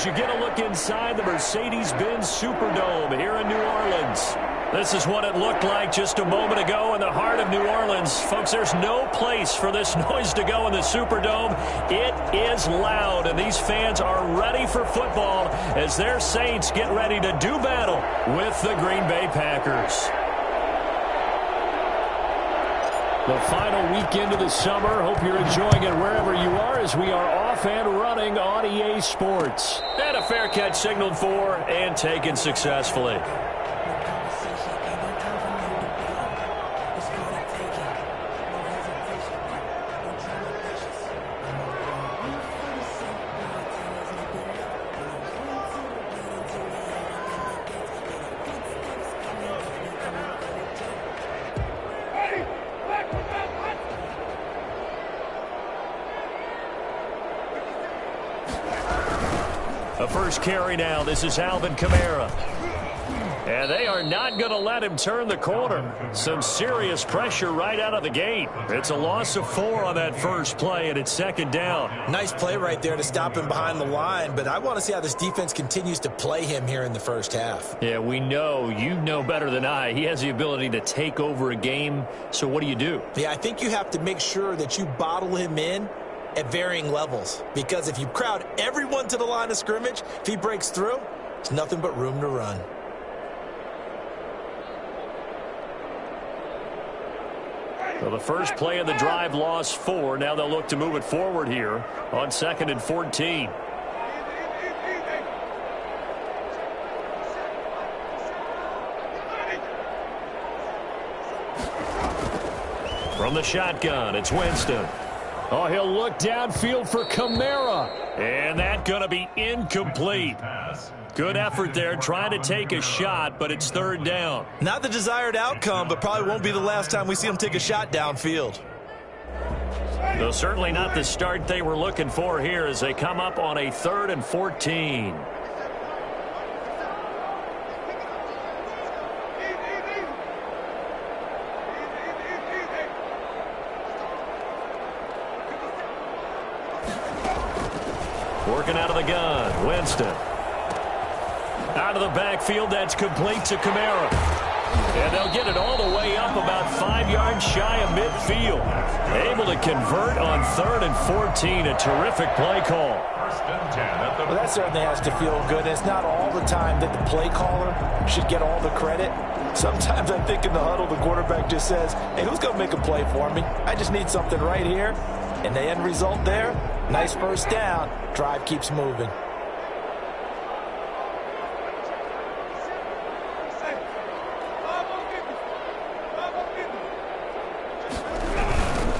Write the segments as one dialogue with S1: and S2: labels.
S1: as you get a look inside the Mercedes-Benz Superdome here in New Orleans. This is what it looked like just a moment ago in the heart of New Orleans. Folks, there's no place for this noise to go in the Superdome. It is loud, and these fans are ready for football as their Saints get ready to do battle with the Green Bay Packers. The final weekend of the summer. Hope you're enjoying it wherever you are as we are off and running on EA Sports. And a fair catch signaled for and taken successfully. The first carry now. This is Alvin Kamara. And they are not going to let him turn the corner. Some serious pressure right out of the gate. It's a loss of 4 on that first play, and it's second down.
S2: Nice play right there to stop him behind the line, but I want to see how this defense continues to play him here in the first half.
S1: Yeah, we know. You know better than I. He has the ability to take over a game, so what do you do?
S2: Yeah, I think you have to make sure that you bottle him in at varying levels, because if you crowd everyone to the line of scrimmage, if he breaks through, it's nothing but room to run.
S1: Well, the first play of the drive lost 4. Now they'll look to move it forward here on 2nd and 14. From the shotgun, it's Winston. Oh, he'll look downfield for Kamara. And that's going to be incomplete. Good effort there, trying to take a shot, but it's third down.
S2: Not the desired outcome, but probably won't be the last time we see him take a shot downfield.
S1: Though certainly not the start they were looking for here as they come up on a 3rd and 14. Working out of the gun, Winston. Out of the backfield, that's complete to Kamara. And they'll get it all the way up about 5 yards shy of midfield. Able to convert on 3rd and 14. A terrific play call.
S3: Well, that certainly has to feel good. It's not all the time that the play caller should get all the credit. Sometimes I think in the huddle, the quarterback just says, hey, who's going to make a play for me? I just need something right here. And the end result there, nice first down. Drive keeps moving.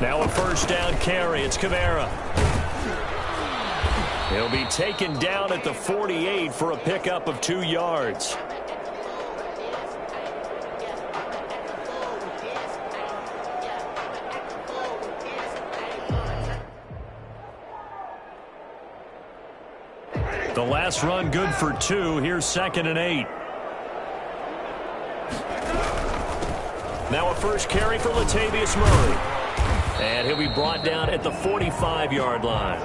S1: Now a first down carry. It's Kamara. He'll be taken down at the 48 for a pickup of 2 yards. The last run good for 2. Here's 2nd and 8. Now a first carry for Latavius Murray. And he'll be brought down at the 45-yard line.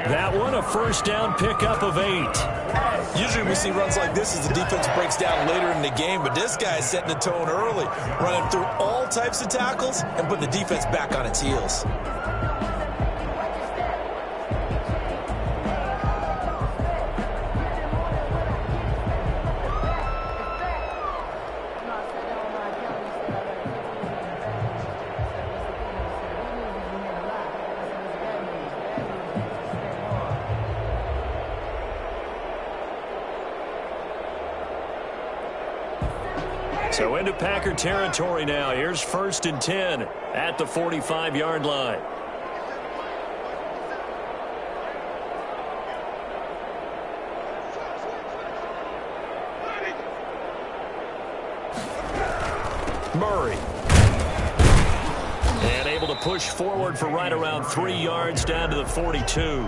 S1: That one, a first down pickup of 8.
S2: Usually we see runs like this as the defense breaks down later in the game, but this guy is setting the tone early, running through all types of tackles and putting the defense back on its heels.
S1: So into Packer territory now. Here's 1st and 10 at the 45-yard line. Murray. And able to push forward for right around 3 yards down to the 42.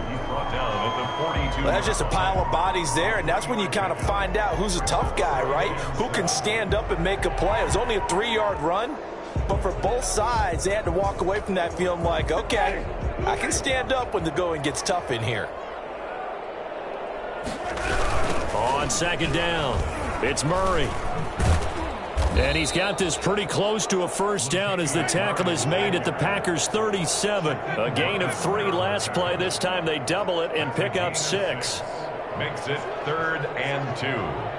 S3: Well, that's just a pile of bodies there, and that's when you kind of find out who's a tough guy, right? Who can stand up and make a play. It was only a 3-yard run, but for both sides, they had to walk away from that feeling like, okay, I can stand up when the going gets tough in here.
S1: On second down, it's Murray. And he's got this pretty close to a first down as the tackle is made at the Packers' 37. A gain of 3 last play. This time they double it and pick up 6.
S4: Makes it 3rd and 2.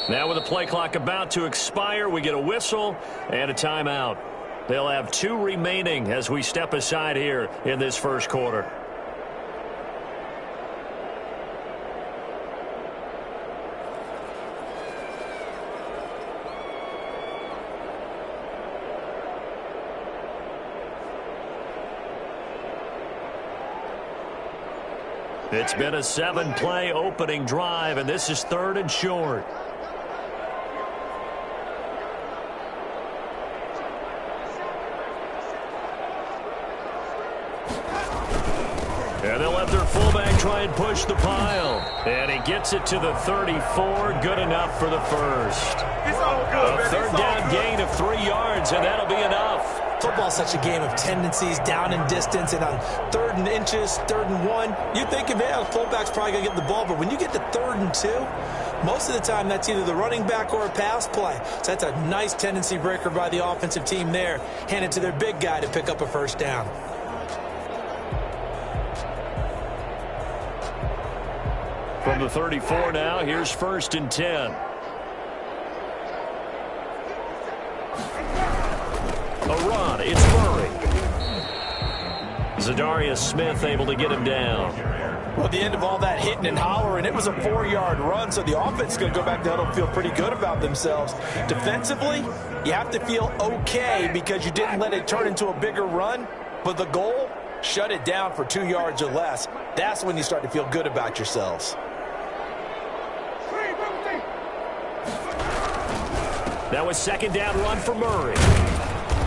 S1: Now with the play clock about to expire, we get a whistle and a timeout. They'll have 2 remaining as we step aside here in this first quarter. It's been a 7-play opening drive, and this is 3rd and short. And they'll let their fullback try and push the pile. And he gets it to the 34. Good enough for the first.
S2: It's all good,
S1: a 3rd down gain of 3 yards, and that'll be enough.
S2: Football's such a game of tendencies, down and distance, and on 3rd and inches, 3rd and 1, you think of it, the fullback's probably going to get the ball, but when you get to 3rd and 2, most of the time that's either the running back or a pass play. So that's a nice tendency breaker by the offensive team there, handed to their big guy to pick up a first down.
S1: From the 34 now, here's 1st and 10. A run, it's Murray. Za'Darius Smith able to get him down.
S3: Well, at the end of all that hitting and hollering, it was a 4-yard run, so the offense is going to go back to huddle and feel pretty good about themselves. Defensively, you have to feel okay because you didn't let it turn into a bigger run, but the goal, shut it down for 2 yards or less. That's when you start to feel good about yourselves.
S1: That was 2nd down run for Murray.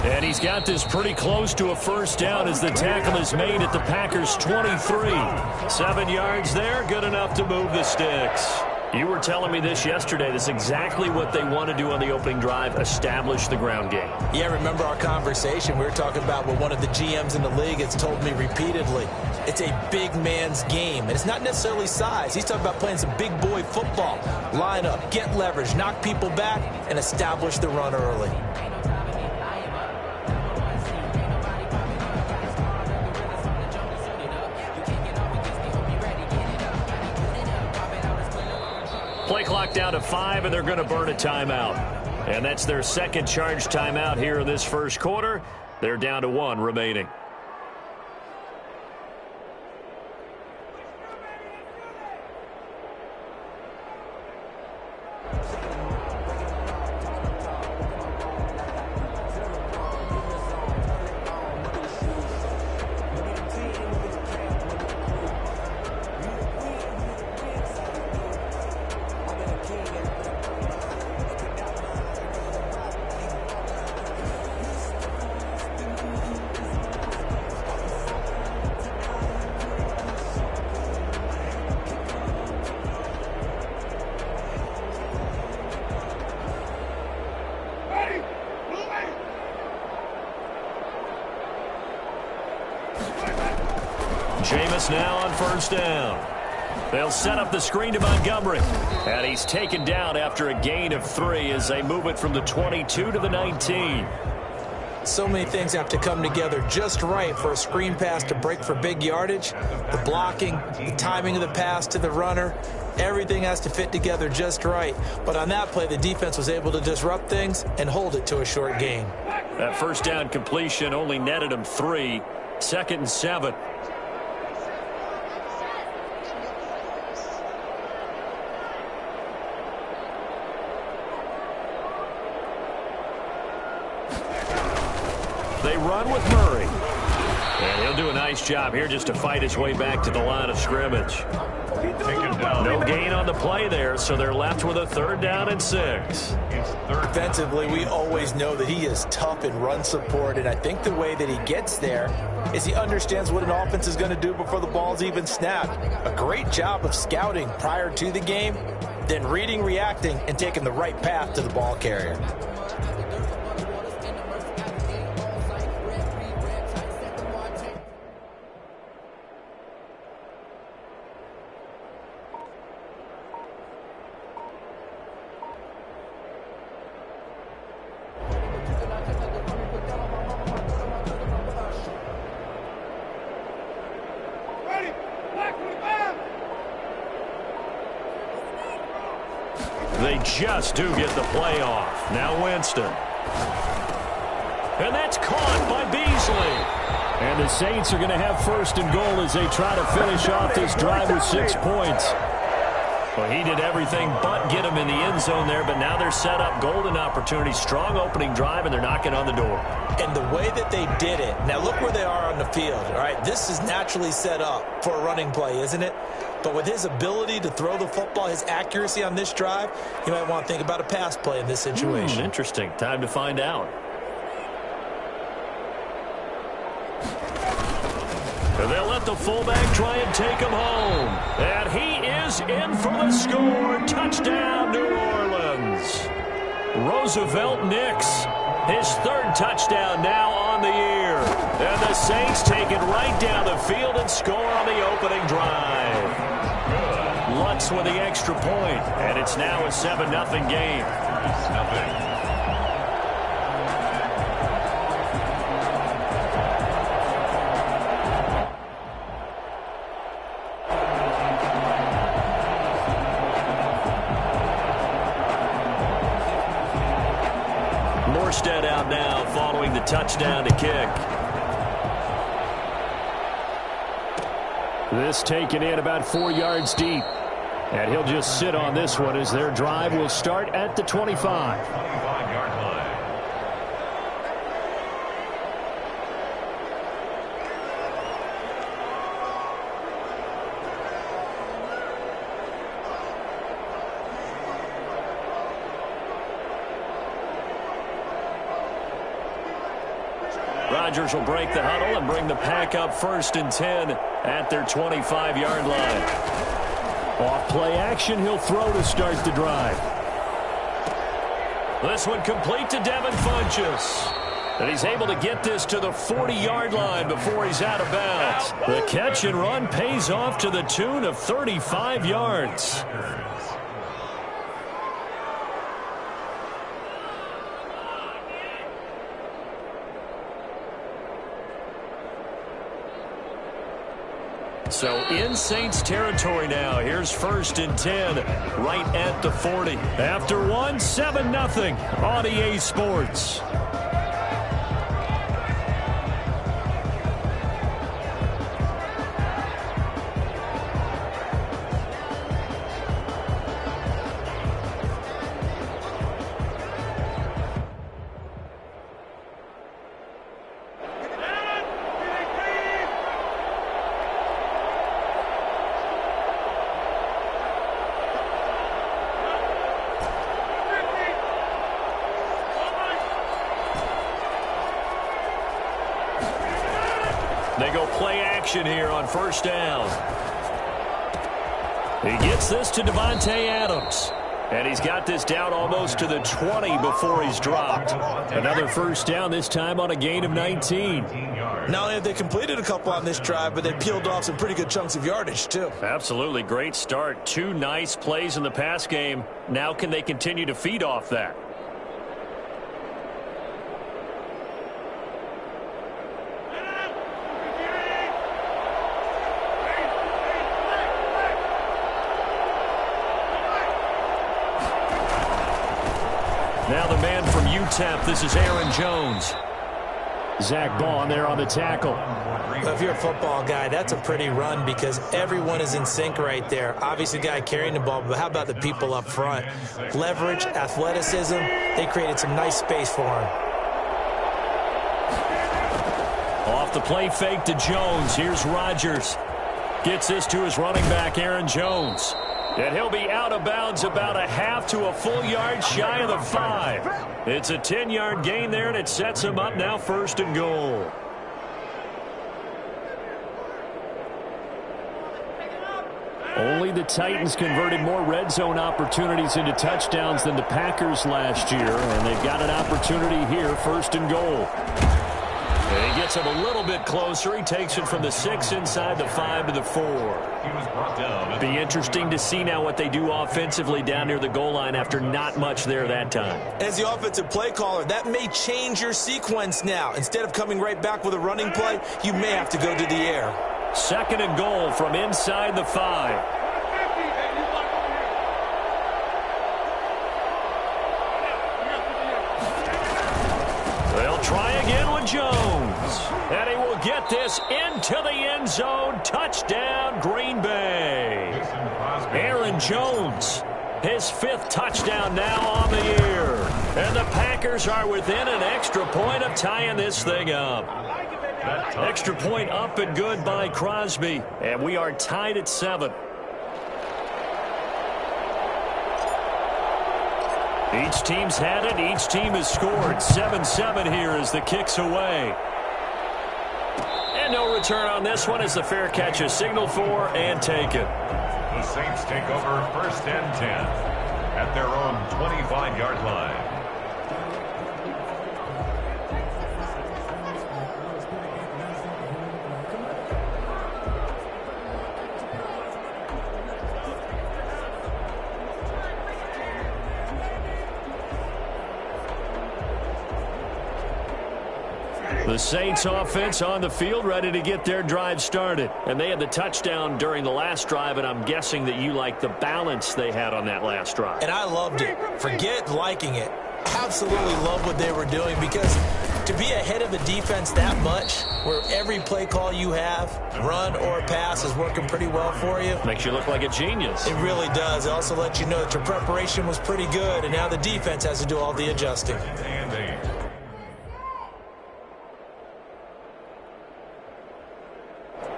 S1: And he's got this pretty close to a first down as the tackle is made at the Packers' 23. 7 yards there, good enough to move the sticks. You were telling me this yesterday. That's exactly what they want to do on the opening drive, establish the ground game.
S2: Yeah, remember our conversation. We were talking about what one of the GMs in the league has told me repeatedly. It's a big man's game, and it's not necessarily size. He's talking about playing some big boy football. Line up, get leverage, knock people back, and establish the run early.
S1: Play clock down to 5, and they're going to burn a timeout. And that's their second charge timeout here in this first quarter. They're down to 1 remaining. Jameis now on first down. They'll set up the screen to Montgomery. And he's taken down after a gain of 3 as they move it from the 22 to the 19.
S2: So many things have to come together just right for a screen pass to break for big yardage. The blocking, the timing of the pass to the runner, everything has to fit together just right. But on that play, the defense was able to disrupt things and hold it to a short gain.
S1: That first down completion only netted him 3. 2nd and 7. They run with Murray. And he'll do a nice job here just to fight his way back to the line of scrimmage. No gain on the play there, so they're left with a 3rd down and 6.
S2: Defensively, we always know that he is tough in run support, and I think the way that he gets there is he understands what an offense is going to do before the ball's even snapped. A great job of scouting prior to the game, then reading, reacting, and taking the right path to the ball carrier.
S1: They just do get the play off. Now Winston. And that's caught by Beasley. And the Saints are going to have 1st and goal as they try to finish off this drive with 6 points. Well, he did everything but get him in the end zone there, but now they're set up golden opportunity. Strong opening drive, and they're knocking on the door.
S2: And the way that they did it, now look where they are on the field, all right? This is naturally set up for a running play, isn't it? But with his ability to throw the football, his accuracy on this drive, you might want to think about a pass play in this situation.
S1: Interesting. Time to find out. And they'll let the fullback try and take him home. And he is in for the score. Touchdown, New Orleans. Roosevelt Nix, his 3rd touchdown now on the year. And the Saints take it right down the field and score on the opening drive. Lutz with the extra point, and it's now a 7-0 game. Morstead out now following the touchdown to kick. This taken in about 4 yards deep. And he'll just sit on this one as their drive will start at the 25.
S4: 25-yard line.
S1: Rodgers will break the huddle and bring the pack up 1st and 10 at their 25-yard line. Off play action, he'll throw to start the drive. This one complete to Devin Funchess. And he's able to get this to the 40-yard line before he's out of bounds. The catch and run pays off to the tune of 35 yards. So in Saints territory now. Here's 1st and 10 right at the 40. After 7-0 on EA Sports. They go play action here on 1st down. He gets this to Devontae Adams. And he's got this down almost to the 20 before he's dropped. Another 1st down, this time on a gain of 19.
S2: Not only have they completed a couple on this drive, but they peeled off some pretty good chunks of yardage, too.
S1: Absolutely. Great start. 2 nice plays in the pass game. Now can they continue to feed off that? Now the man from UTEP, this is Aaron Jones. Zach Baun there on the tackle.
S2: Well, if you're a football guy, that's a pretty run because everyone is in sync right there. Obviously, the guy carrying the ball, but how about the people up front? Leverage, athleticism, they created some nice space for him.
S1: Off the play fake to Jones. Here's Rodgers. Gets this to his running back, Aaron Jones. And he'll be out of bounds about a half to a full yard shy of the 5. It's a 10-yard gain there, and it sets him up now 1st and goal. Only the Titans converted more red zone opportunities into touchdowns than the Packers last year, and they've got an opportunity here, 1st and goal. And he gets him a little bit closer. He takes it from the 6 inside the 5 to the 4.
S4: He was brought down.
S1: Be interesting to see now what they do offensively down near the goal line after not much there that time.
S2: As the offensive play caller, that may change your sequence now. Instead of coming right back with a running play, you may have to go to the air.
S1: 2nd and goal from inside the 5. They'll try again with Jones. And he will get this into the end zone. Touchdown, Green Bay. Aaron Jones, his 5th touchdown now on the year. And the Packers are within an extra point of tying this thing up. Extra point up and good by Crosby. And we are tied at 7. Each team's had it. Each team has scored. 7-7 here as the kick's away. And no return on this one as the fair catch is signaled for and taken.
S4: The Saints take over 1st and 10 at their own 25-yard line.
S1: The Saints offense on the field ready to get their drive started. And they had the touchdown during the last drive, and I'm guessing that you like the balance they had on that last drive.
S2: And I loved it. Forget liking it. Absolutely love what they were doing, because to be ahead of a defense that much, where every play call you have, run or pass, is working pretty well for you.
S1: Makes you look like a genius.
S2: It really does. It also lets you know that your preparation was pretty good, and now the defense has to do all the adjusting.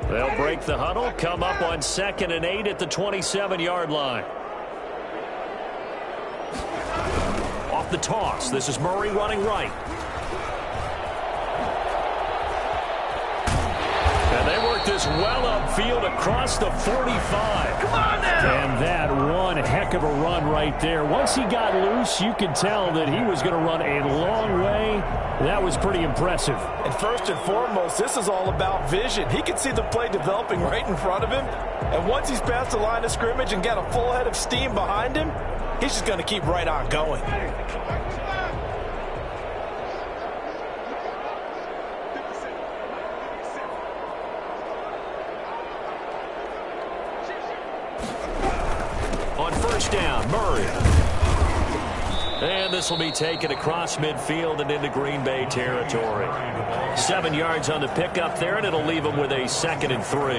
S1: They'll break the huddle, come up on 2nd and 8 at the 27-yard line. Off the toss, this is Murray running right. And they work this well upfield across the 45. Come on now! And that one heck of a run right there. Once he got loose, you could tell that he was going to run a long way. That was pretty impressive.
S3: And first and foremost, this is all about vision. He can see the play developing right in front of him. And once he's past the line of scrimmage and got a full head of steam behind him, he's just going to keep right on going.
S1: On 1st down, Murray. And this will be taken across midfield and into Green Bay territory. 7 yards on the pickup there, and it'll leave them with a 2nd and 3.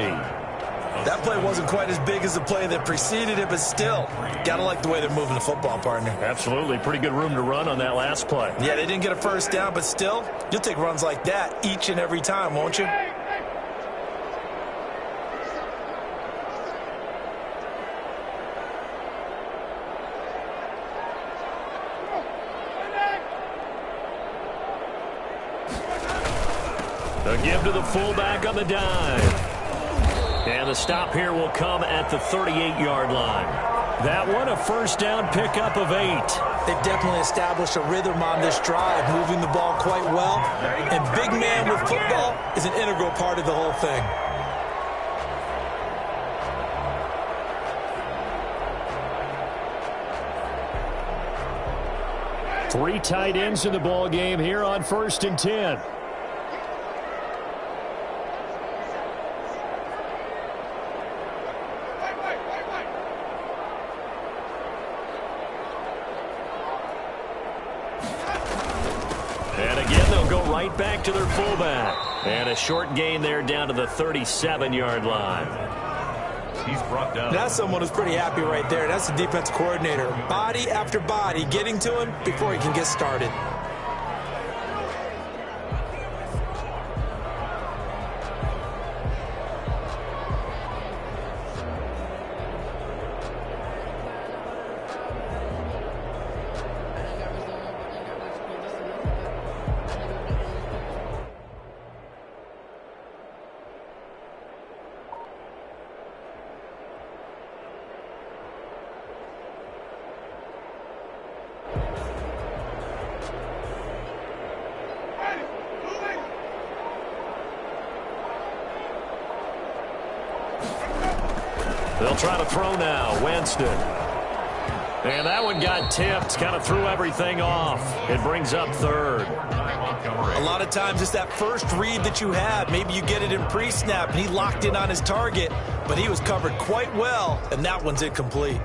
S2: That play wasn't quite as big as the play that preceded it, but still, gotta like the way they're moving the football, partner.
S1: Absolutely. Pretty good room to run on that last play.
S2: Yeah, they didn't get a 1st down, but still, you'll take runs like that each and every time, won't you?
S1: A give to the fullback on the dive. And the stop here will come at the 38-yard line. That one, a 1st down pickup of 8.
S2: They've definitely established a rhythm on this drive, moving the ball quite well. And big man with football is an integral part of the whole thing.
S1: Three tight ends in the ball game here on 1st and 10. And again, they'll go right back to their fullback. And a short gain there down to the 37-yard line.
S4: He's brought down.
S2: That's someone who's pretty happy right there. That's the defense coordinator. Body after body getting to him before he can get started.
S1: They'll try to throw now. Winston. And that one got tipped. Kind of threw everything off. It brings up third.
S2: A lot of times it's that first read that you have. Maybe you get it in pre-snap, and he locked in on his target, but he was covered quite well, and that one's incomplete.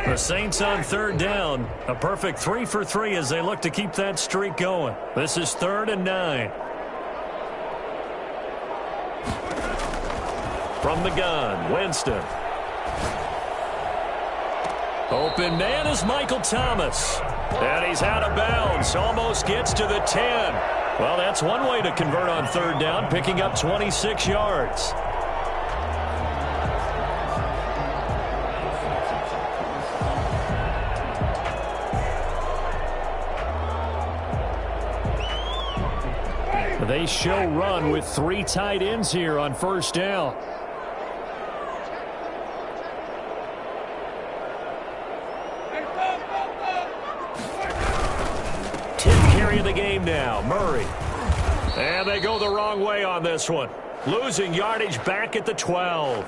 S1: The Saints on third down. A perfect 3 for 3 as they look to keep that streak going. This is 3rd and 9. From the gun, Winston. Open man is Michael Thomas. And he's out of bounds. Almost gets to the 10. Well, that's one way to convert on third down, picking up 26 yards. They show run with 3 tight ends here on first down. 10th carry of the game now, Murray. And they go the wrong way on this one. Losing yardage back at the 12.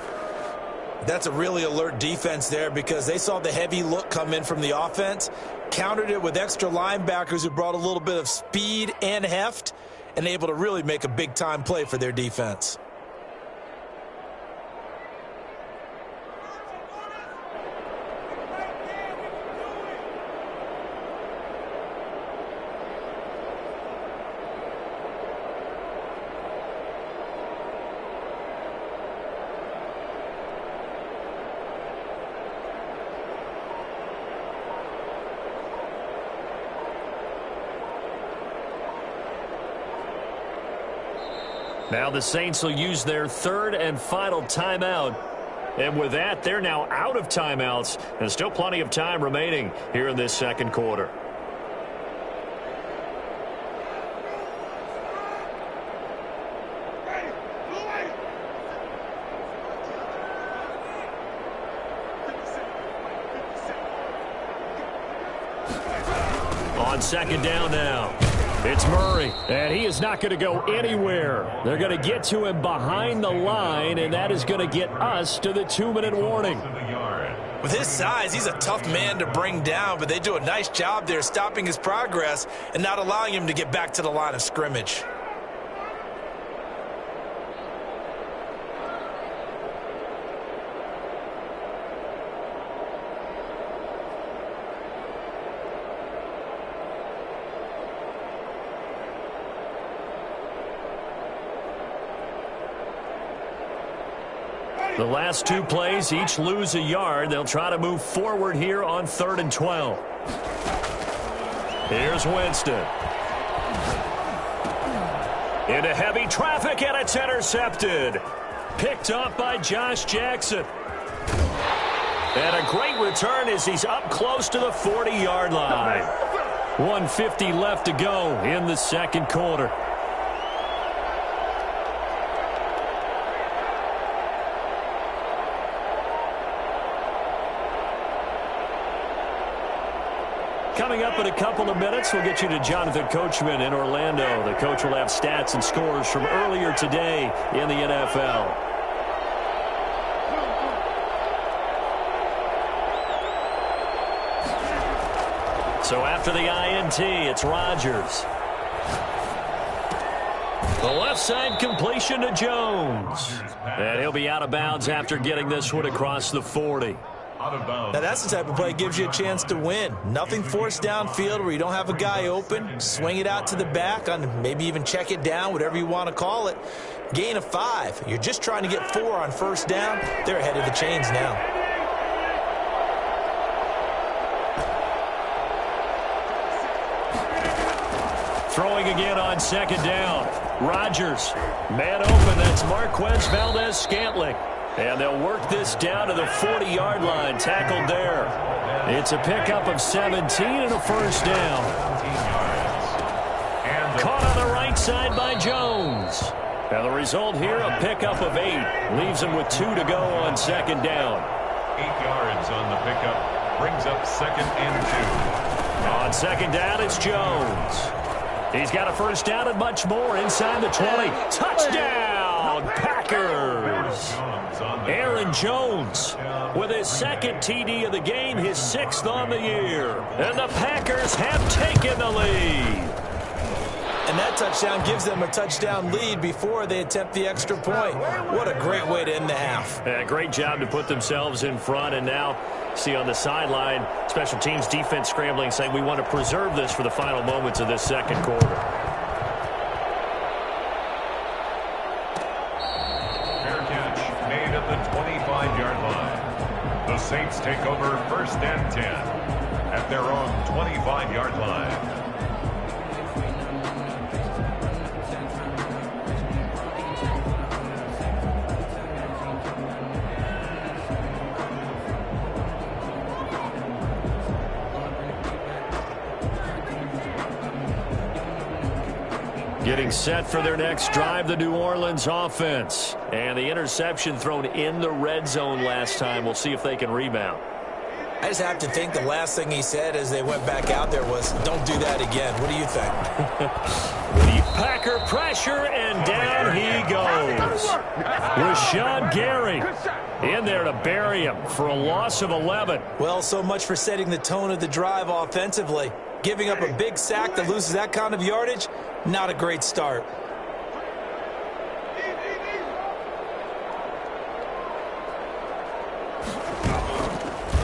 S2: That's a really alert defense there because they saw the heavy look come in from the offense, countered it with extra linebackers who brought a little bit of speed and heft, and able to really make a big-time play for their defense.
S1: Now the Saints will use their 3rd and final timeout. And with that, they're now out of timeouts. And still plenty of time remaining here in this second quarter. On second down now. It's Murray, and he is not going to go anywhere. They're going to get to him behind the line, and that is going to get us to the 2-minute warning.
S2: With his size, he's a tough man to bring down, but they do a nice job there stopping his progress and not allowing him to get back to the line of scrimmage.
S1: The last 2 plays, each lose a yard. They'll try to move forward here on 3rd and 12. Here's Winston. Into heavy traffic, and it's intercepted. Picked up by Josh Jackson. And a great return as he's up close to the 40-yard line. 1:50 left to go in the second quarter. Coming up in a couple of minutes, we'll get you to Jonathan Coachman in Orlando. The coach will have stats and scores from earlier today in the NFL. So after the INT, it's Rodgers. The left side completion to Jones. And he'll be out of bounds after getting this one across the 40.
S2: Now that's the type of play that gives you a chance to win. Nothing forced downfield where you don't have a guy open. Swing it out to the back on maybe even check it down, whatever you want to call it. Gain of 5. You're just trying to get 4 on first down. They're ahead of the chains now.
S1: Throwing again on second down. Rodgers. Man open. That's Marquez Valdes-Scantling. And they'll work this down to the 40-yard line. Tackled there. It's a pickup of 17 and a first down. Caught on the right side by Jones. Now the result here, a pickup of 8. Leaves him with 2 to go on second down.
S4: 8 yards on the pickup. Brings up 2nd and 2.
S1: On second down, it's Jones. He's got a first down and much more inside the 20. Touchdown, Packers! Aaron Jones with his 2nd TD of the game, his 6th on the year. And the Packers have taken the lead.
S2: And that touchdown gives them a touchdown lead before they attempt the extra point. What a great way to end the half.
S1: Yeah, great job to put themselves in front. And now, see on the sideline, special teams defense scrambling, saying we want to preserve this for the final moments of this second quarter.
S4: Fair catch made at the 25-yard line. The Saints take over 1st and 10 at their own 25-yard line.
S1: Getting set for their next drive, the New Orleans offense. And the interception thrown in the red zone last time. We'll see if they can rebound.
S2: I just have to think the last thing he said as they went back out there was, don't do that again. What do you think?
S1: Packer pressure, and down he goes. Rashawn Gary in there to bury him for a loss of 11.
S2: Well, so much for setting the tone of the drive offensively. Giving up a big sack that loses that kind of yardage, not a great start.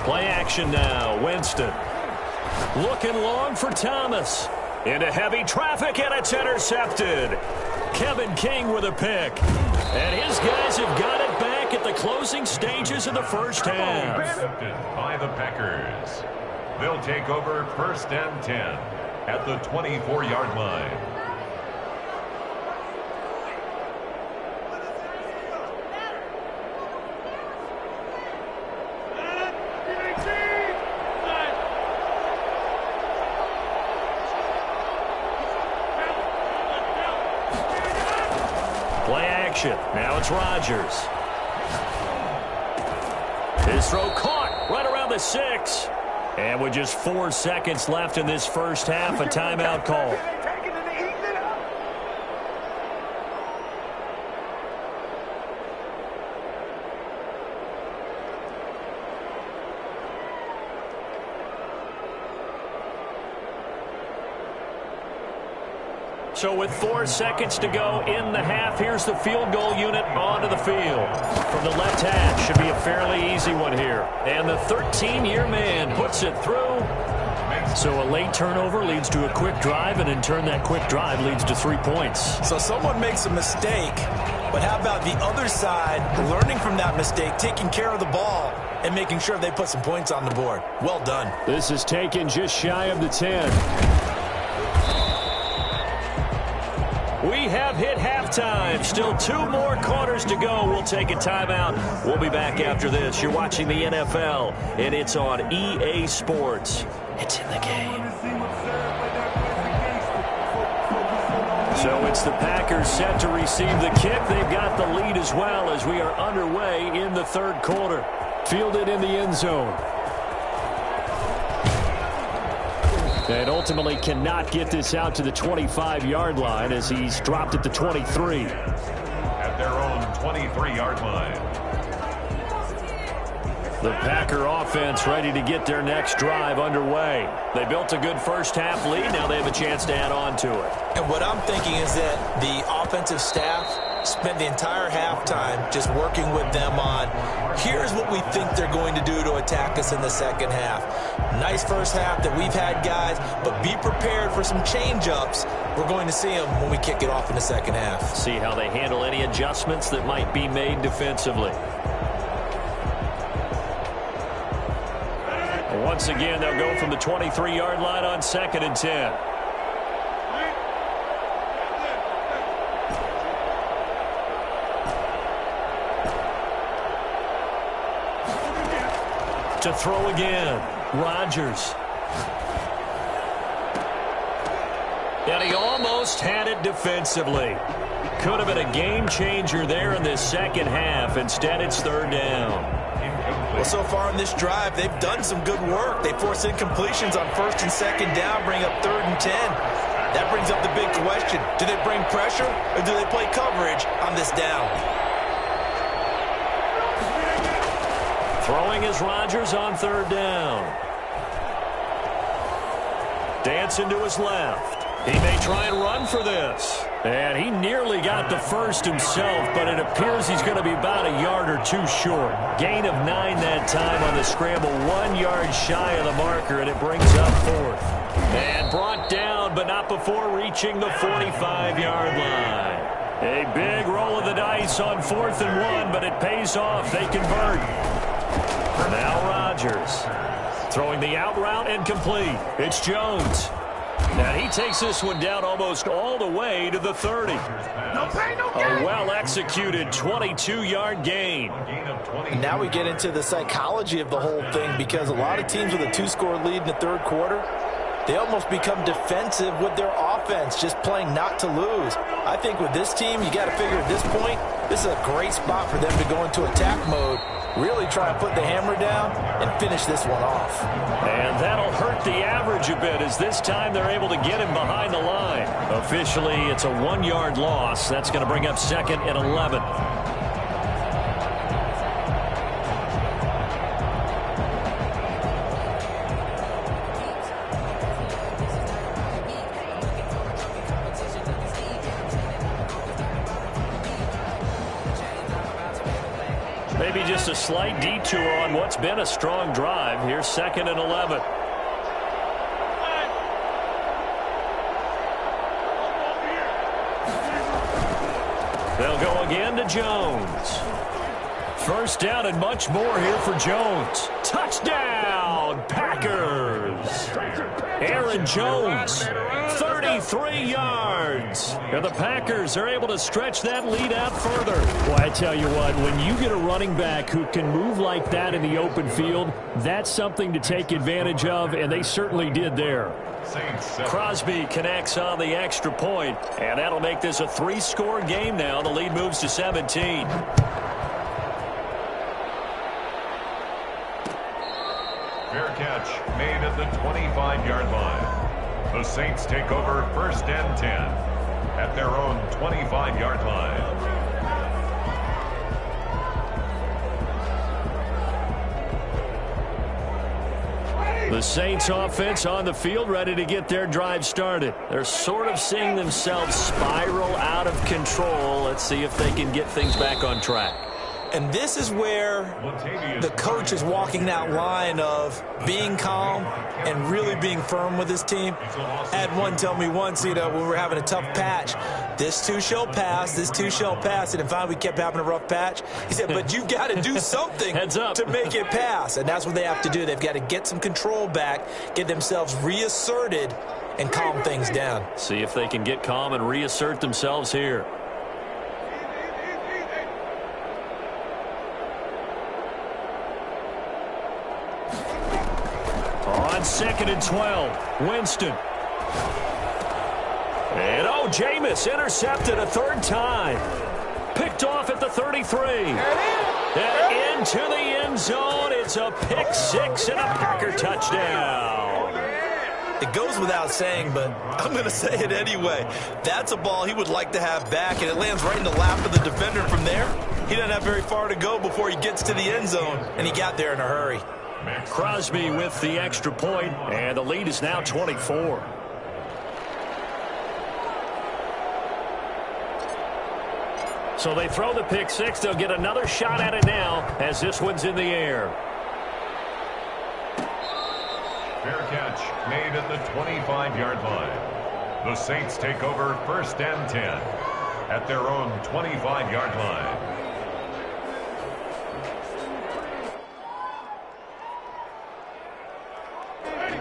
S1: Play action now. Winston looking long for Thomas. Into heavy traffic, and it's intercepted. Kevin King with a pick. And his guys have got it back at the closing stages of the first half.
S4: Intercepted by the Packers. They'll take over 1st and 10 at the 24-yard line.
S1: Play action. Now it's Rodgers. His throw caught right around the 6. And with just 4 seconds left in this first half, a timeout call. So with 4 seconds to go in the half, here's the field goal unit onto the field. From the left hash, should be a fairly easy one here. And the 13-year man puts it through. So a late turnover leads to a quick drive, and in turn that quick drive leads to 3 points.
S2: So someone makes a mistake, but how about the other side learning from that mistake, taking care of the ball, and making sure they put some points on the board? Well done.
S1: This is taken just shy of the 10. We have hit halftime. Still 2 more quarters to go. We'll take a timeout. We'll be back after this. You're watching the NFL, and it's on EA Sports. It's in the game. So it's the Packers set to receive the kick. They've got the lead as well as we are underway in the third quarter. Fielded in the end zone. And ultimately cannot get this out to the 25-yard line as he's dropped at the 23.
S4: At their own 23-yard line.
S1: The Packer offense ready to get their next drive underway. They built a good first half lead. Now they have a chance to add on to it.
S2: And what I'm thinking is that the offensive staff spent the entire halftime just working with them on, here's what we think they're going to do to attack us in the second half. Nice first half that we've had, guys, but be prepared for some change-ups. We're going to see them when we kick it off in the second half.
S1: See how they handle any adjustments that might be made defensively. Once again, they'll go from the 23-yard line on 2nd and 10. To throw again, Rodgers. And he almost had it defensively. Could have been a game changer there in this second half. Instead, it's third down.
S2: Well, so far in this drive, they've done some good work. They force incompletions on first and second down, bring up 3rd and 10. That brings up the big question. Do they bring pressure or do they play coverage on this down?
S1: Throwing is Rodgers on third down. Dancing to his left. He may try and run for this. And he nearly got the first himself, but it appears he's going to be about a yard or two short. Gain of 9 that time on the scramble, 1 yard shy of the marker, and it brings up 4th. And brought down, but not before reaching the 45-yard line. A big roll of the dice on 4th and 1, but it pays off. They convert. Now Rodgers throwing the out route and complete. It's Jones. And he takes this one down almost all the way to the 30. A well-executed 22-yard gain.
S3: And now we get into the psychology of the whole thing, because a lot of teams with a 2-score lead in the third quarter, they almost become defensive with their offense, just playing not to lose. I think with this team, you got to figure at this point, this is a great spot for them to go into attack mode, really try and put the hammer down and finish this one off.
S1: And that'll hurt the average a bit, as this time they're able to get him behind the line. Officially, it's a 1-yard loss. That's going to bring up 2nd and 11. Maybe just a slight detour on what's been a strong drive. Here's 2nd and 11. They'll go again to Jones. First down and much more here for Jones. Touchdown, Packers. Aaron Jones, 33 yards. And the Packers are able to stretch that lead out further.
S5: Well, I tell you what, when you get a running back who can move like that in the open field, that's something to take advantage of, and they certainly did there.
S1: Crosby connects on the extra point, and that'll make this a 3-score game now. The lead moves to 17.
S4: Fair catch made at the 25-yard line. The Saints take over 1st and 10 at their own 25-yard line.
S1: The Saints offense on the field, ready to get their drive started. They're sort of seeing themselves spiral out of control. Let's see if they can get things back on track.
S2: And this is where the coach is walking that line of being calm and really being firm with his team. I had one tell me once, when we were having a tough patch, this too shall pass, this too shall pass. And finally we kept having a rough patch. He said, but you've got to do something to make it pass. And that's what they have to do. They've got to get some control back, get themselves reasserted, and calm things down.
S1: See if they can get calm and reassert themselves here. On 2nd and 12, Winston. And Jameis intercepted a 3rd time. Picked off at the 33. And into the end zone. It's a pick 6 and a Packer touchdown.
S2: It goes without saying, but I'm going to say it anyway. That's a ball he would like to have back, and it lands right in the lap of the defender from there. He doesn't have very far to go before he gets to the end zone, and he got there in a hurry.
S1: Crosby with the extra point, and the lead is now 24. So they throw the pick 6. They'll get another shot at it now as this one's in the air.
S4: Fair catch made at the 25-yard line. The Saints take over 1st and 10 at their own 25-yard line.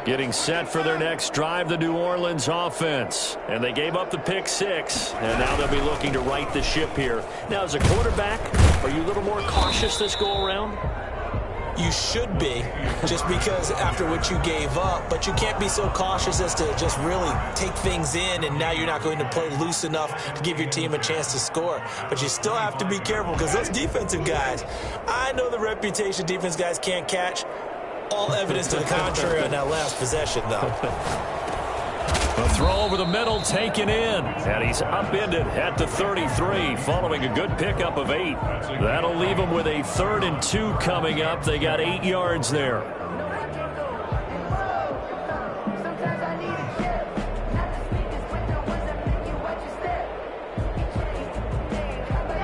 S1: Getting set for their next drive, the New Orleans offense. And they gave up the pick 6, and now they'll be looking to right the ship here. Now, as a quarterback, are you a little more cautious this go-around?
S2: You should be, just because after what you gave up, but you can't be so cautious as to just really take things in, and now you're not going to play loose enough to give your team a chance to score. But you still have to be careful, because those defensive guys, I know the reputation defense guys can't catch. All evidence to the contrary on that last possession, though.
S1: The throw over the middle taken in, and he's upended at the 33 following a good pickup of 8. That'll leave him with a 3rd and 2 coming up. They got 8 yards there.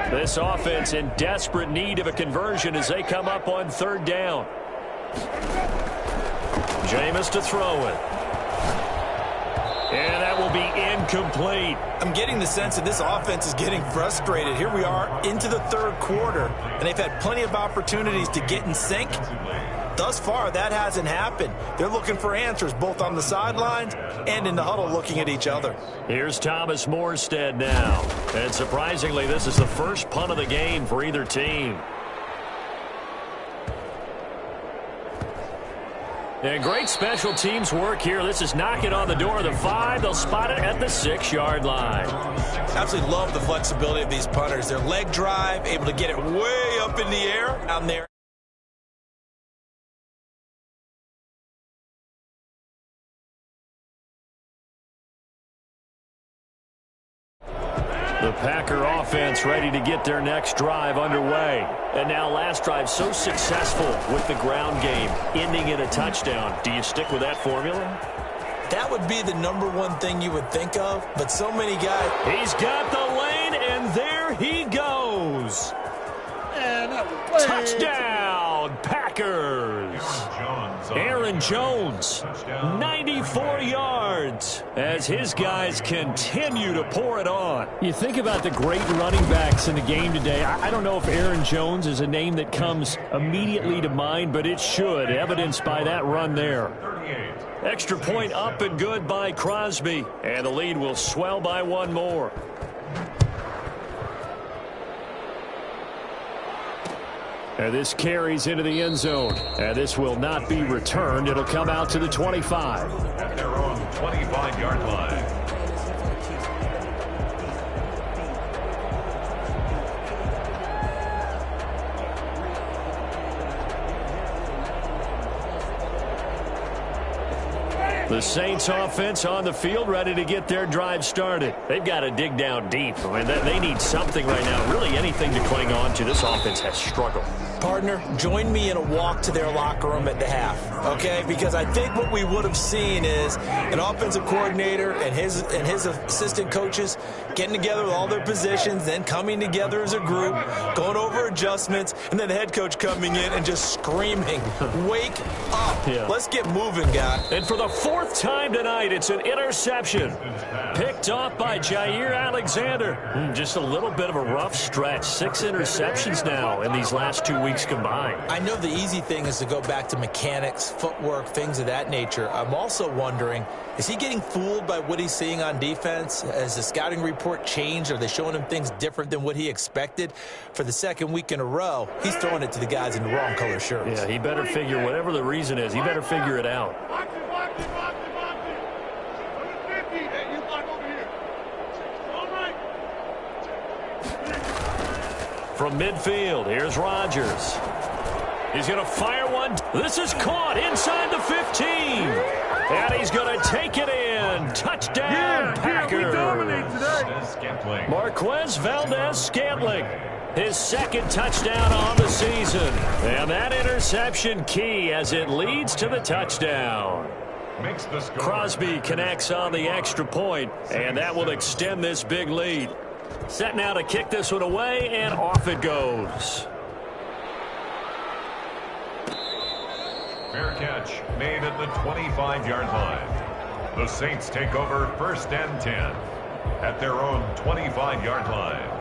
S1: This offense in desperate need of a conversion as they come up on 3rd down. Jameis to throw it. And that will be incomplete.
S2: I'm getting the sense that this offense is getting frustrated. Here we are into the 3rd quarter, and they've had plenty of opportunities to get in sync. Thus far, that hasn't happened. They're looking for answers both on the sidelines and in the huddle looking at each other.
S1: Here's Thomas Morstead now. And surprisingly, this is the first punt of the game for either team. And great special teams work here. This is knocking on the door of the 5. They'll spot it at the 6-yard line.
S2: Absolutely love the flexibility of these punters. Their leg drive, able to get it way up in the air down there.
S1: The Packer offense ready to get their next drive underway. And now last drive so successful with the ground game, ending in a touchdown. Do you stick with that formula?
S2: That would be the #1 thing you would think of, but so many guys.
S1: He's got the lane, and there he goes. Touchdown, Packers. Aaron Jones, 94 yards, as his guys continue to pour it on.
S5: You think about the great running backs in the game today. I don't know if Aaron Jones is a name that comes immediately to mind, but it should, evidenced by that run there.
S1: Extra point up and good by Crosby, and the lead will swell by 1 more. And this carries into the end zone. And this will not be returned. It'll come out to the 25.
S4: At their own 25-yard line.
S1: The Saints offense on the field, ready to get their drive started. They've got to dig down deep. I mean, they need something right now, really anything to cling on to. This offense has struggled.
S2: Partner, join me in a walk to their locker room at the half, okay? Because I think what we would have seen is an offensive coordinator and his assistant coaches getting together with all their positions, then coming together as a group, going over adjustments, and then the head coach coming in and just screaming, wake up.
S1: Yeah.
S2: Let's get moving, guys.
S1: And for the 4th time tonight, it's an interception. Picked off by Jair Alexander. Just a little bit of a rough stretch. 6 interceptions now in these last 2 weeks combined.
S2: I know the easy thing is to go back to mechanics, footwork, things of that nature. I'm also wondering, is he getting fooled by what he's seeing on defense? Has the scouting report changed? Are they showing him things different than what he expected? For the 2nd week in a row, he's throwing it to the guys in the wrong color shirts.
S1: Yeah, he better figure, whatever the reason is, he better figure it out. From midfield, here's Rodgers. He's going to fire one. This is caught inside the 15. And he's going to take it in. Touchdown, Packers.
S4: We dominate today.
S1: Marquez Valdes-Scantling. His 2nd touchdown on the season. And that interception key as it leads to the touchdown.
S4: Makes the score.
S1: Crosby connects on the extra point, and that will extend this big lead. Set now to kick this one away, and off it goes.
S4: Fair catch made at the 25-yard line. The Saints take over 1st and 10 at their own 25-yard line.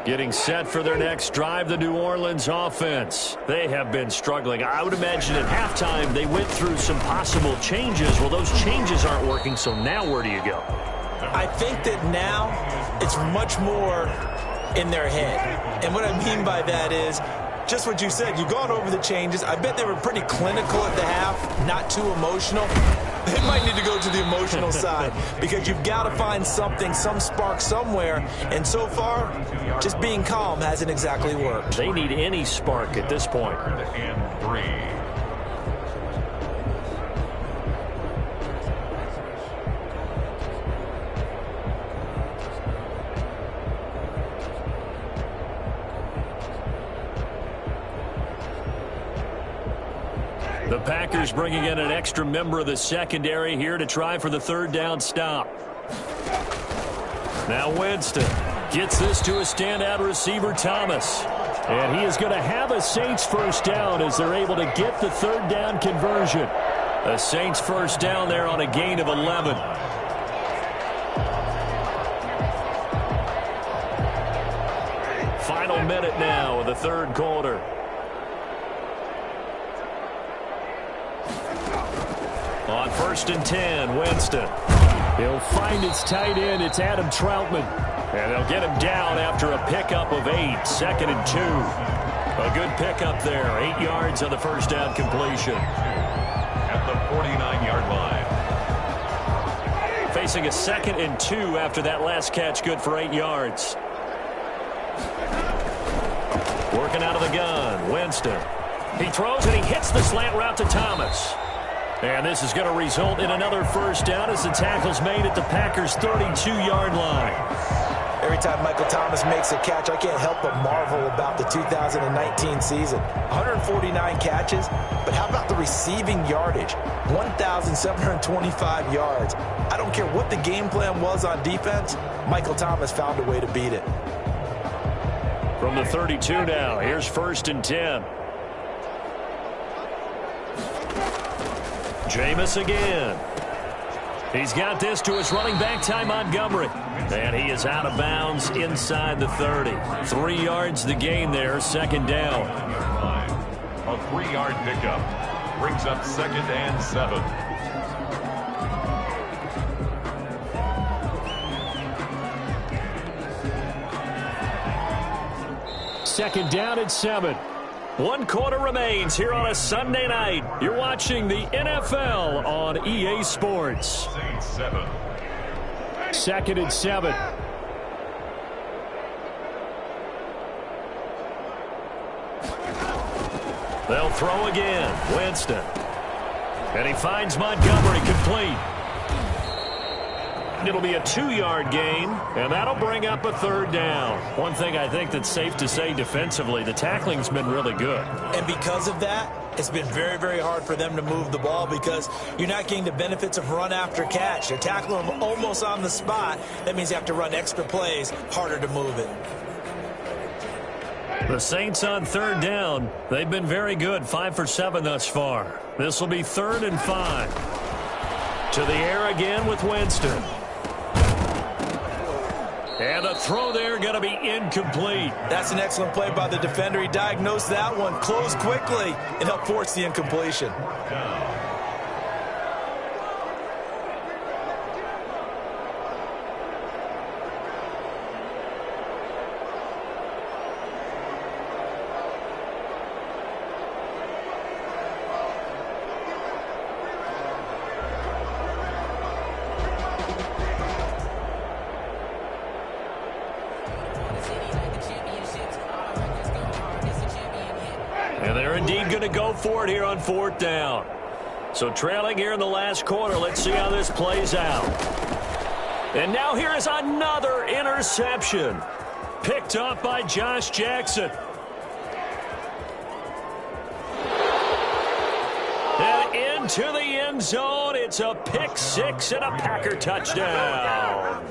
S1: Getting set for their next drive, the New Orleans offense. They have been struggling. I would imagine at halftime they went through some possible changes. Well, those changes aren't working, so now where do you go?
S2: I think that now it's much more in their head. And what I mean by that is just what you said. You've gone over the changes. I bet they were pretty clinical at the half, not too emotional. They might need to go to the emotional side because you've got to find something, some spark somewhere. And so far, just being calm hasn't exactly worked.
S1: They need any spark at this point.
S4: And 3.
S1: The Packers bringing in an extra member of the secondary here to try for the third down stop. Now Winston gets this to a standout receiver, Thomas. And he is going to have a Saints first down as they're able to get the third down conversion. A Saints first down there on a gain of 11. Final minute now of the third quarter. On 1st and 10, Winston.
S5: He'll find its tight end. It's Adam Troutman.
S1: And they'll get him down after a pickup of 8. 2nd and 2. A good pickup there. 8 yards on the first down completion.
S4: At the 49-yard line.
S1: Facing a 2nd and 2 after that last catch. Good for 8 yards. Working out of the gun. Winston. He throws and he hits the slant route to Thomas. And this is going to result in another first down as the tackle's made at the Packers' 32-yard line.
S2: Every time Michael Thomas makes a catch, I can't help but marvel about the 2019 season. 149 catches, but how about the receiving yardage? 1,725 yards. I don't care what the game plan was on defense, Michael Thomas found a way to beat it.
S1: From the 32 now, here's 1st and 10. Jameis again. He's got this to his running back, Ty Montgomery. And he is out of bounds inside the 30. 3 yards the gain there, 2nd down.
S4: A 3-yard pickup brings up 2nd and 7.
S5: Second down at 7.
S1: 1 quarter remains here on a Sunday night. You're watching the NFL on EA Sports.
S4: 7.
S5: 2nd and 7.
S1: They'll throw again. Winston. And he finds Montgomery complete. It'll be a 2-yard gain, and that'll bring up a 3rd down. One thing I think that's safe to say defensively, the tackling's been really good.
S2: And because of that, it's been very, very hard for them to move the ball because you're not getting the benefits of run after catch. You're tackling them almost on the spot. That means you have to run extra plays, harder to move it.
S1: The Saints on 3rd down, they've been very good, 5 for 7 thus far. This will be 3rd and 5. To the air again with Winston. And the throw there going to be incomplete.
S2: That's an excellent play by the defender. He diagnosed that one, closed quickly, and helped force the incompletion.
S1: And they're indeed going to go for it here on 4th down. So trailing here in the last quarter. Let's see how this plays out. And now here is another interception. Picked up by Josh Jackson. And into the end zone. It's a pick 6 and a Packer touchdown.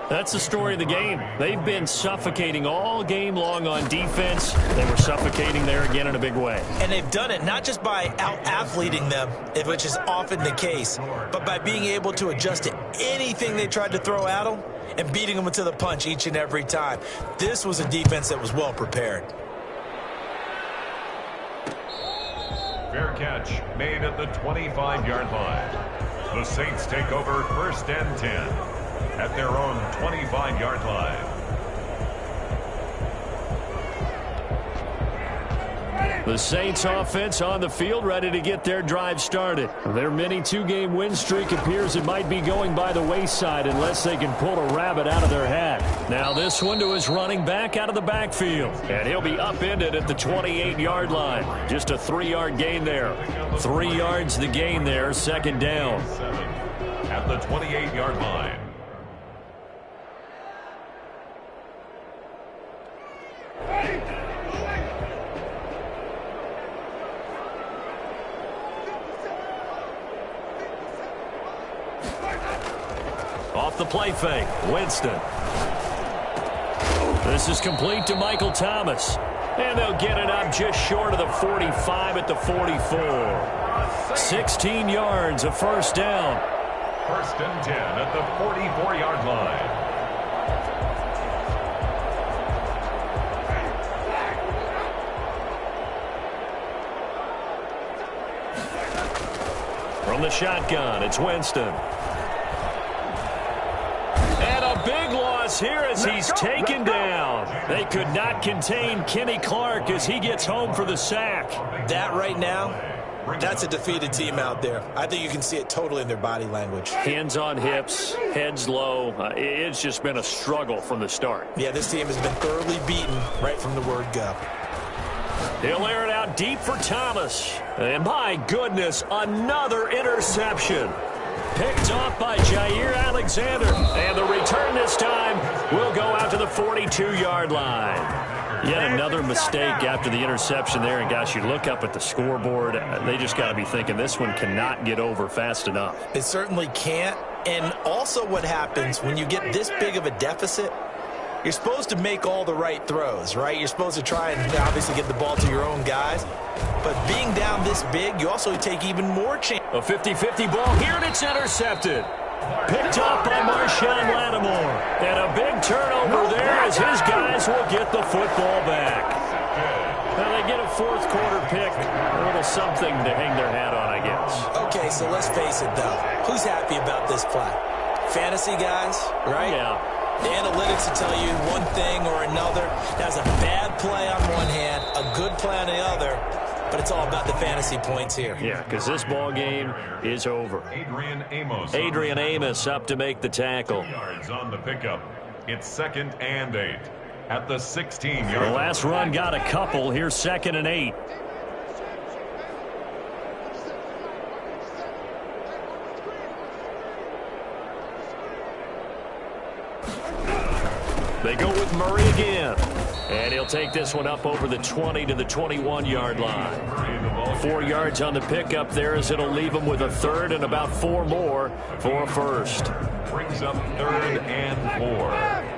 S1: That's the story of the game. They've been suffocating all game long on defense. They were suffocating there again in a big way.
S2: And they've done it not just by out-athleting them, which is often the case, but by being able to adjust to anything they tried to throw at them. and beating them to the punch each and every time. This was a defense that was well prepared.
S4: Fair catch made at the 25-yard line. The Saints take over 1st and 10 at their own 25-yard line.
S1: The Saints offense on the field, ready to get their drive started. Their mini 2-game win streak appears it might be going by the wayside unless they can pull a rabbit out of their hat. Now this one to his running back out of the backfield. And he'll be upended at the 28-yard line. Just a 3-yard gain there. 3 yards the gain there, 2nd down.
S4: At the 28-yard line.
S1: Off the play fake, Winston. This is complete to Michael Thomas. And they'll get it up just short of the 45 at the 44. 16 yards, a 1st down.
S4: 1st and 10 at the 44-yard line.
S1: From the shotgun, it's Winston. And a big loss here as he's taken down. They could not contain Kenny Clark as he gets home for the sack.
S2: That right now, that's a defeated team out there. I think you can see it totally in their body language.
S1: Hands on hips, heads low. It's just been a struggle from the start.
S2: Yeah, this team has been thoroughly beaten right from the word go.
S1: He'll air it out deep for Thomas. And my goodness, another interception. Picked off by Jair Alexander. And the return this time will go out to the 42-yard line. Yet another mistake after the interception there. And, gosh, you look up at the scoreboard, they just got to be thinking this one cannot get over fast enough.
S2: It certainly can't. And also what happens when you get this big of a deficit, you're supposed to make all the right throws, right? You're supposed to try and obviously get the ball to your own guys. But being down this big, you also take even more chance.
S1: A 50-50 ball here, and it's intercepted. Picked off by Marshawn Lattimore. And a big turnover there as his guys will get the football back. Now they get a 4th quarter pick. A little something to hang their hat on, I guess.
S2: Okay, so let's face it, though. Who's happy about this play? Fantasy guys, right?
S1: Yeah.
S2: The analytics will tell you one thing or another. That's a bad play on one hand, a good play on the other, but it's all about the fantasy points here.
S1: Yeah, because this ball game is over. Adrian Amos up to make the tackle.
S4: Yards on the pickup. It's 2nd and 8 at the 16-yard line.
S1: The last run got a couple. Here's 2nd and 8. They go with Murray again. And he'll take this one up over the 20 to the 21-yard line. 4 yards on the pickup there as it'll leave him with a 3rd and about 4 more for a 1st.
S4: Brings up 3rd and 4.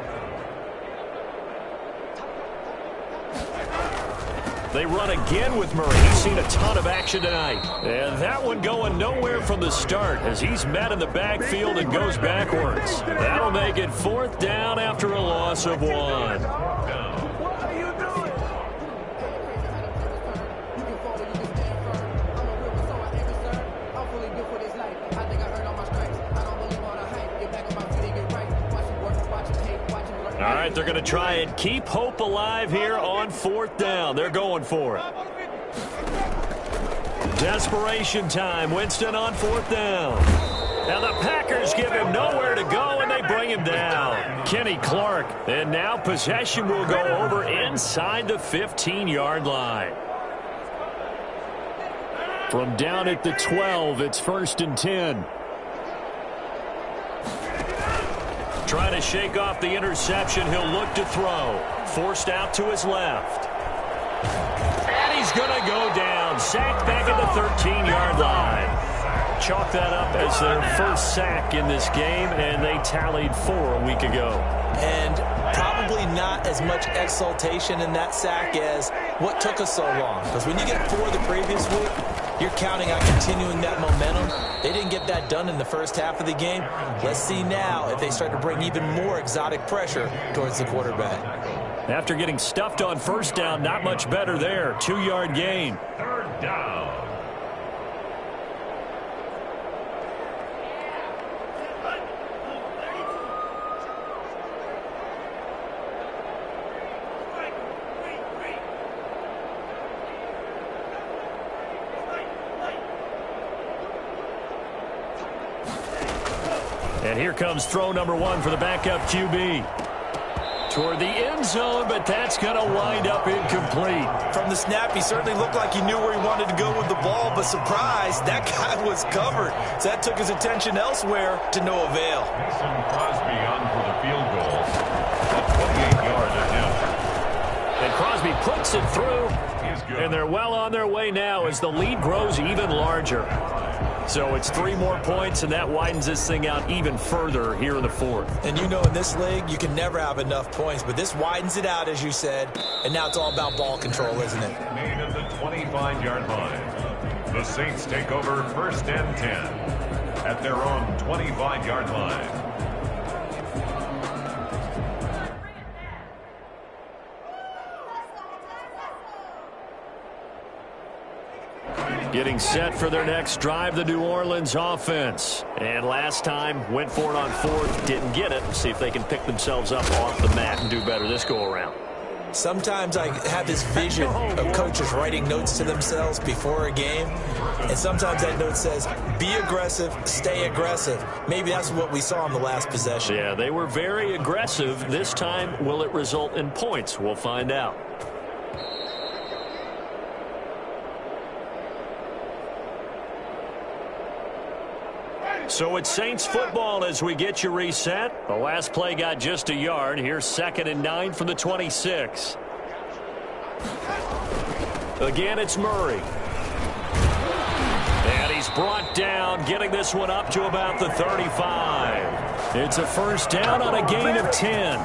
S1: They run again with Murray. He's seen a ton of action tonight. And that one going nowhere from the start as he's met in the backfield and goes backwards. That'll make it 4th down after a loss of 1. All right, they're going to try and keep hope alive here on 4th down. They're going for it. Desperation time. Winston on 4th down. Now the Packers give him nowhere to go, and they bring him down. Kenny Clark. And now possession will go over inside the 15-yard line. From down at the 12, it's 1st and 10. Trying to shake off the interception. He'll look to throw. Forced out to his left. And he's going to go down. Sacked back at the 13-yard line. Chalk that up as their first sack in this game, and they tallied 4 a week ago.
S2: And probably not as much exultation in that sack as what took us so long. Because when you get 4 the previous week, You're counting on continuing that momentum. They didn't get that done in the first half of the game. Let's see now if they start to bring even more exotic pressure towards the quarterback.
S1: After getting stuffed on first down, not much better there. 2-yard gain.
S4: Third down.
S1: And here comes throw number 1 for the backup QB. Toward the end zone, but that's going to wind up incomplete.
S2: From the snap, he certainly looked like he knew where he wanted to go with the ball, but surprise, that guy was covered. So that took his attention elsewhere to no avail.
S4: Mason Crosby on for the field goal. A 28-yard attempt.
S1: And Crosby puts it through, and they're well on their way now as the lead grows even larger. So it's 3 more points, and that widens this thing out even further here in the 4th.
S2: And you know in this league, you can never have enough points, but this widens it out, as you said, and now it's all about ball control, isn't it?
S4: Made at the 25-yard line. The Saints take over 1st and 10 at their own 25-yard line.
S1: Getting set for their next drive, the New Orleans offense. And last time, went for it on 4th, didn't get it. See if they can pick themselves up off the mat and do better this go-around.
S2: Sometimes I have this vision of coaches writing notes to themselves before a game, and sometimes that note says, be aggressive, stay aggressive. Maybe that's what we saw in the last possession.
S1: Yeah, they were very aggressive. This time, will it result in points? We'll find out. So it's Saints football as we get you reset. The last play got just a yard. Here's 2nd and 9 from the 26. Again, it's Murray. And he's brought down, getting this one up to about the 35. It's a first down on a gain of 10.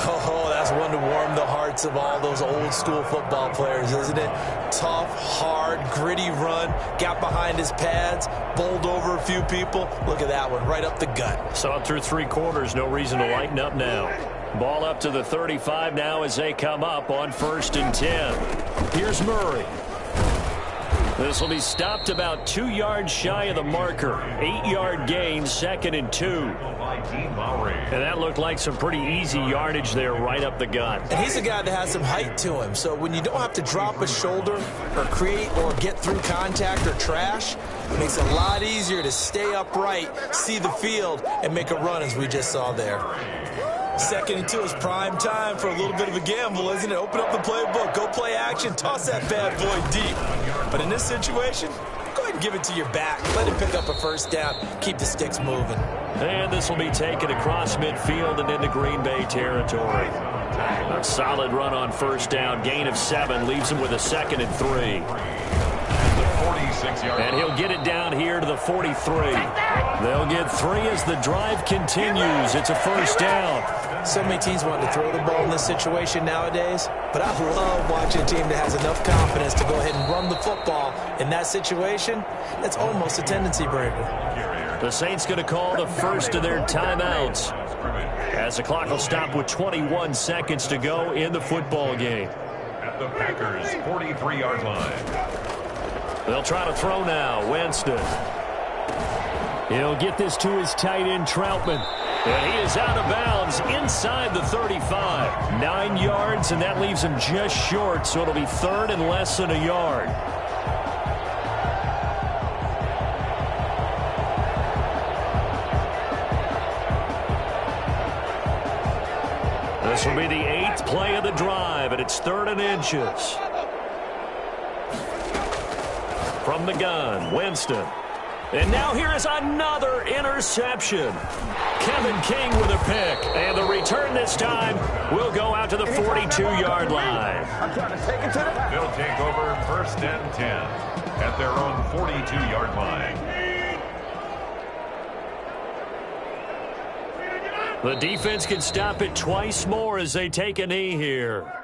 S2: Oh, that's one to warm the hearts of all those old school football players, isn't it? Tough, hard, gritty run, got behind his pads, bowled over a few people. Look at that one, right up the gut.
S1: Saw it through 3 quarters, no reason to lighten up now. Ball up to the 35 now as they come up on 1st and 10. Here's Murray. This will be stopped about 2 yards shy of the marker. 8-yard gain, 2nd and 2. And that looked like some pretty easy yardage there right up the gut.
S2: And he's a guy that has some height to him. So when you don't have to drop a shoulder or create or get through contact or trash, it makes it a lot easier to stay upright, see the field, and make a run as we just saw there. 2nd and 2 is prime time for a little bit of a gamble, isn't it? Open up the playbook, go play action, toss that bad boy deep. But in this situation, go ahead and give it to your back. Let him pick up a first down, keep the sticks moving.
S1: And this will be taken across midfield and into Green Bay territory. A solid run on first down, gain of 7, leaves him with a 2nd and 3. And he'll get it down here to the 43. They'll get 3 as the drive continues. It's a first down.
S2: So many teams want to throw the ball in this situation nowadays, but I love watching a team that has enough confidence to go ahead and run the football. In that situation, that's almost a tendency breaker.
S1: The Saints going to call the first of their timeouts as the clock will stop with 21 seconds to go in the football game.
S4: At the Packers' 43-yard line.
S1: They'll try to throw now. Winston. He'll get this to his tight end, Troutman. And he is out of bounds inside the 35. 9 yards, and that leaves him just short, so it'll be 3rd and less than a yard. This will be the 8th play of the drive, and it's 3rd and inches. From the gun, Winston. And now here is another interception. Kevin King with a pick. And the return this time will go out to the 42-yard line.
S4: They'll take over 1st and 10 at their own 42-yard line.
S1: The defense can stop it twice more as they take a knee here.